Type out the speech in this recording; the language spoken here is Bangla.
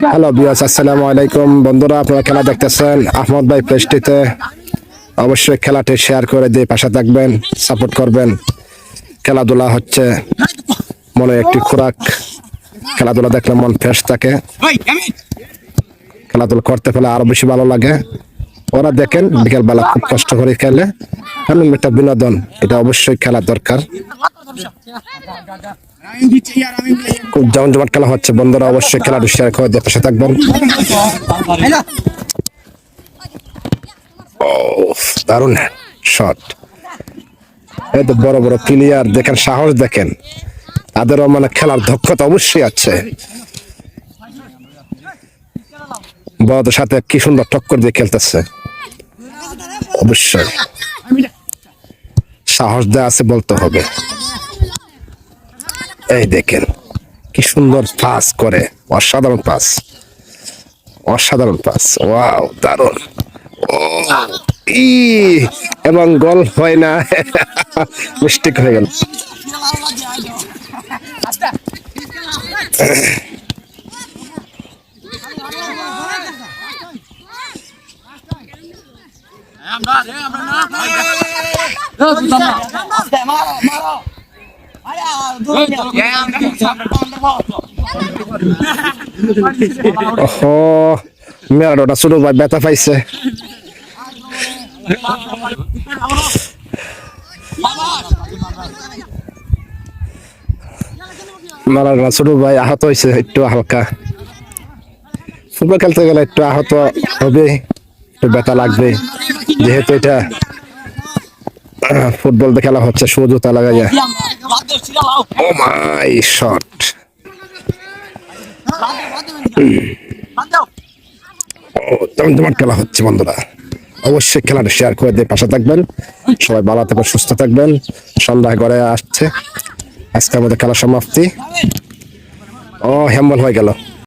হ্যালো বিয়াস, আসসালামু আলাইকুম বন্ধুরা, আপনারা খেলা দেখতেছেন আহমদ ভাই পেজটিতে। অবশ্যই খেলাটি শেয়ার করে দিয়ে পাশে থাকবেন, সাপোর্ট করবেন। খেলাধুলা হচ্ছে মনে একটি খোরাক। খেলাধুলা দেখলে মন ফ্রেশ থাকে, খেলাধুলা করতে পেলে আরো বেশি ভালো লাগে। ওরা দেখেন বিকেলবেলা খুব কষ্ট করে খেলে, কারণ একটা বিনোদন, এটা অবশ্যই খেলা দরকার। খুব জমজমাট খেলা হচ্ছে বন্ধুরা, অবশ্যই খেলাটি শেয়ার করে দিয়ে পাশে থাকবেন। দারুণ শট, এই তো বড় বড় প্লেয়ার দেখেন, সাহস দেখেন, তাদেরও মানে খেলার দক্ষতা অবশ্যই আছে। বড়দের সাথে কি সুন্দর টক্কর দিয়ে খেলতেছে, অবশ্যই সাহস দেওয়া আছে বলতে হবে। এই দেখেন কি সুন্দর পাস করে, অসাধারণ পাস, অসাধারণ পাস, ওয়াও দারুণ। ই এবং গোল হয় না, মিস্টেক হয়ে গেল। মেরাডোনা ছোট ভাই ব্যথা পাইছে। মেরাডোনা ছোট ভাই আহত হয়েছে একটু হালকা। ফুটবল খেলতে গেলে একটু আহত হবে, একটু ব্যথা লাগবে, যেহেতু এটা ফুটবল খেলা হচ্ছে জুতা লাগাইয়া। ও মাই শট, জমজমাট খেলা হচ্ছে বন্ধুরা। অবশ্যই খেলাটা শেয়ার করে দিয়ে পাশে থাকবেন। সবাই ভালো থাকবেন, সুস্থ থাকবেন। সন্ধ্যা ঘরে আসছে, আজকের মধ্যে খেলা সমাপ্তি। ও হ্যাম্বল হয়ে গেল।